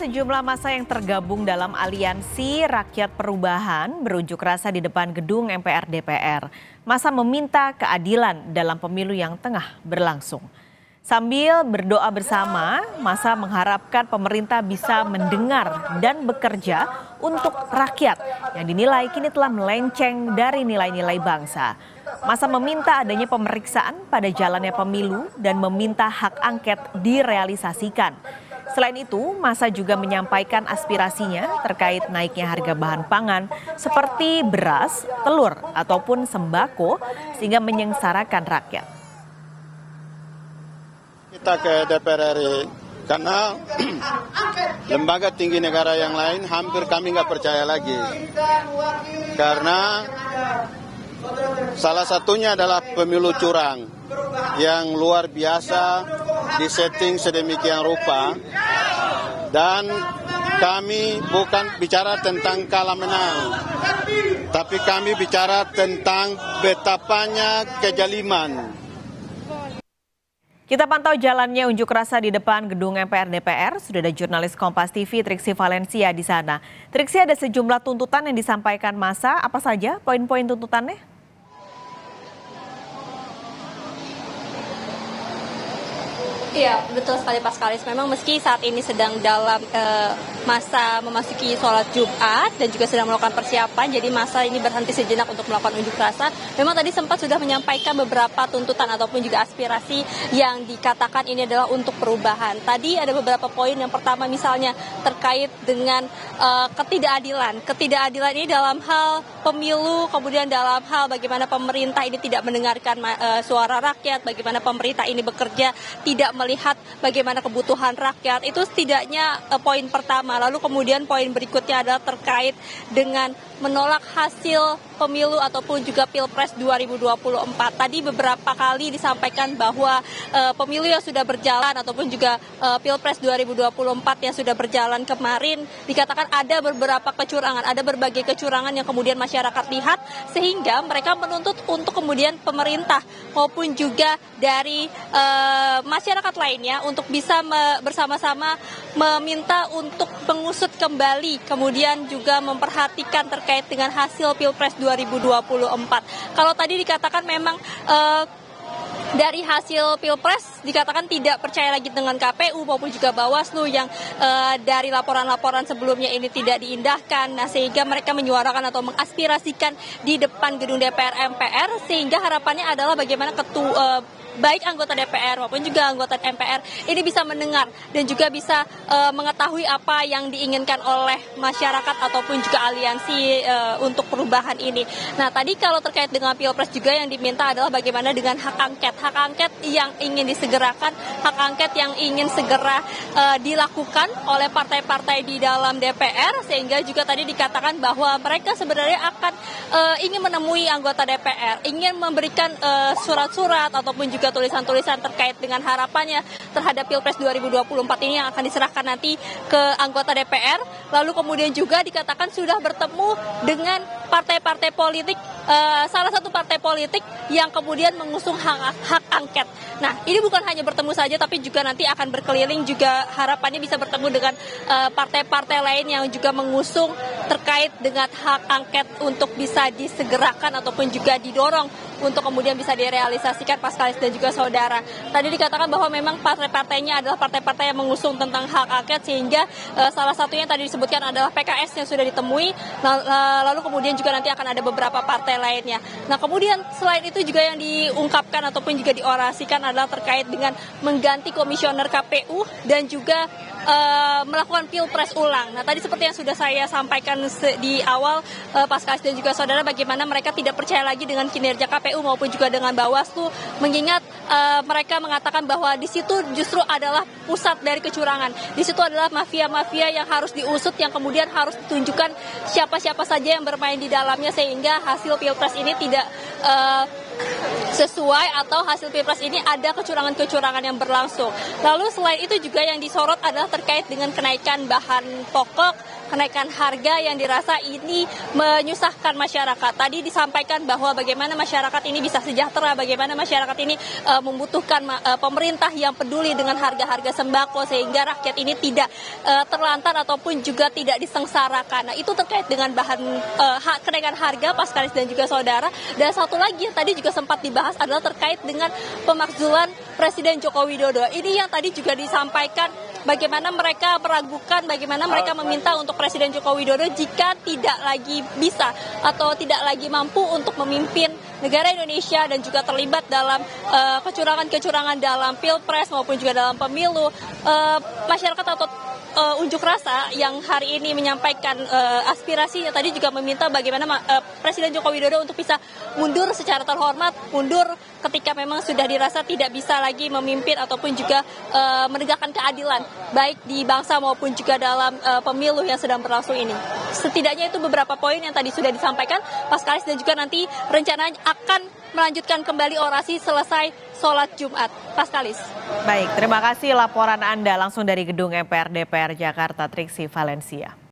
sejumlah massa yang tergabung dalam Aliansi Rakyat Perubahan berunjuk rasa di depan gedung MPR DPR. Massa meminta keadilan dalam pemilu yang tengah berlangsung. Sambil berdoa bersama, massa mengharapkan pemerintah bisa mendengar dan bekerja untuk rakyat yang dinilai kini telah melenceng dari nilai-nilai bangsa. Massa meminta adanya pemeriksaan pada jalannya pemilu dan meminta hak angket direalisasikan. Selain itu, massa juga menyampaikan aspirasinya terkait naiknya harga bahan pangan seperti beras, telur, ataupun sembako sehingga menyengsarakan rakyat. Kita ke DPR RI karena lembaga tinggi negara yang lain hampir kami nggak percaya lagi. Karena salah satunya adalah pemilu curang yang luar biasa disetting sedemikian rupa, dan kami bukan bicara tentang kalah menang, tapi kami bicara tentang betapanya kejaliman. Kita pantau jalannya unjuk rasa di depan gedung MPR DPR. Sudah ada jurnalis Kompas TV Triksi Valencia di sana. Triksi, ada sejumlah tuntutan yang disampaikan massa. Apa saja poin-poin tuntutannya? Iya, betul sekali Pak Skalis. Memang meski saat ini sedang dalam masa memasuki sholat Jumat dan juga sedang melakukan persiapan, jadi masa ini berhenti sejenak untuk melakukan unjuk rasa. Memang tadi sempat sudah menyampaikan beberapa tuntutan ataupun juga aspirasi yang dikatakan ini adalah untuk perubahan. Tadi ada beberapa poin. Yang pertama misalnya terkait dengan ketidakadilan. Ketidakadilan ini dalam hal pemilu, kemudian dalam hal bagaimana pemerintah ini tidak mendengarkan suara rakyat, bagaimana pemerintah ini bekerja tidak melihat bagaimana kebutuhan rakyat. Itu setidaknya poin pertama. Lalu kemudian poin berikutnya adalah terkait dengan menolak hasil pemilu ataupun juga Pilpres 2024. Tadi beberapa kali disampaikan bahwa pemilu yang sudah berjalan ataupun juga Pilpres 2024 yang sudah berjalan kemarin dikatakan ada beberapa kecurangan, ada berbagai kecurangan yang kemudian masyarakat lihat, sehingga mereka menuntut untuk kemudian pemerintah maupun juga dari masyarakat lainnya untuk bisa bersama-sama meminta untuk mengusut kembali, kemudian juga memperhatikan terkait dengan hasil Pilpres 2024. Kalau tadi dikatakan memang dari hasil Pilpres dikatakan tidak percaya lagi dengan KPU maupun juga Bawaslu yang dari laporan-laporan sebelumnya ini tidak diindahkan. Nah, sehingga mereka menyuarakan atau mengaspirasikan di depan gedung DPR MPR, sehingga harapannya adalah bagaimana baik anggota DPR maupun juga anggota MPR ini bisa mendengar dan juga bisa mengetahui apa yang diinginkan oleh masyarakat ataupun juga aliansi untuk perubahan ini. Nah, tadi kalau terkait dengan Pilpres juga yang diminta adalah bagaimana dengan hak angket. Hak angket yang ingin disegerakan, hak angket yang ingin segera dilakukan oleh partai-partai di dalam DPR, sehingga juga tadi dikatakan bahwa mereka sebenarnya akan ingin menemui anggota DPR, ingin memberikan surat-surat ataupun juga tulisan-tulisan terkait dengan harapannya terhadap Pilpres 2024 ini yang akan diserahkan nanti ke anggota DPR. Lalu kemudian juga dikatakan sudah bertemu dengan partai-partai politik, salah satu partai politik yang kemudian mengusung hak angket. Nah, ini bukan hanya bertemu saja, tapi juga nanti akan berkeliling, juga harapannya bisa bertemu dengan partai-partai lain yang juga mengusung terkait dengan hak angket untuk bisa disegerakan ataupun juga didorong untuk kemudian bisa direalisasikan Pak Skalis dan juga saudara. Tadi dikatakan bahwa memang partai-partainya adalah partai-partai yang mengusung tentang hak angket, sehingga salah satunya tadi disebutkan adalah PKS yang sudah ditemui, lalu kemudian juga nanti akan ada beberapa partai lainnya. Nah, kemudian selain itu juga yang diungkapkan ataupun juga diorasikan adalah terkait dengan mengganti komisioner KPU dan juga melakukan Pilpres ulang. Nah, tadi seperti yang sudah saya sampaikan di awal, Pak Skalis dan juga saudara, bagaimana mereka tidak percaya lagi dengan kinerja KPU maupun juga dengan Bawaslu, mengingat mereka mengatakan bahwa di situ justru adalah pusat dari kecurangan. Di situ adalah mafia-mafia yang harus diusut, yang kemudian harus ditunjukkan siapa-siapa saja yang bermain di dalamnya, sehingga hasil Pilpres ini tidak sesuai atau hasil Pilpres ini ada kecurangan-kecurangan yang berlangsung. Lalu selain itu juga yang disorot adalah terkait dengan kenaikan bahan pokok, kenaikan harga yang dirasa ini menyusahkan masyarakat. Tadi disampaikan bahwa bagaimana masyarakat ini bisa sejahtera, bagaimana masyarakat ini membutuhkan pemerintah yang peduli dengan harga-harga sembako sehingga rakyat ini tidak terlantar ataupun juga tidak disengsarakan. Nah, itu terkait dengan kenaikan harga Paskalis dan juga saudara. Dan satu lagi yang tadi juga sempat dibahas adalah terkait dengan pemakzulan Presiden Joko Widodo. Ini yang tadi juga disampaikan bagaimana mereka meragukan, bagaimana mereka meminta untuk Presiden Joko Widodo jika tidak lagi bisa atau tidak lagi mampu untuk memimpin negara Indonesia dan juga terlibat dalam kecurangan-kecurangan dalam Pilpres maupun juga dalam pemilu, masyarakat atau unjuk rasa yang hari ini menyampaikan aspirasinya tadi juga meminta bagaimana Presiden Joko Widodo untuk bisa mundur secara terhormat, mundur ketika memang sudah dirasa tidak bisa lagi memimpin ataupun juga menegakkan keadilan baik di bangsa maupun juga dalam pemilu yang sedang berlangsung ini. Setidaknya itu beberapa poin yang tadi sudah disampaikan Paskalis dan juga nanti rencananya akan melanjutkan kembali orasi selesai sholat Jumat. Paskalis. Baik, terima kasih laporan Anda langsung dari gedung MPR DPR Jakarta, Triksi Valencia.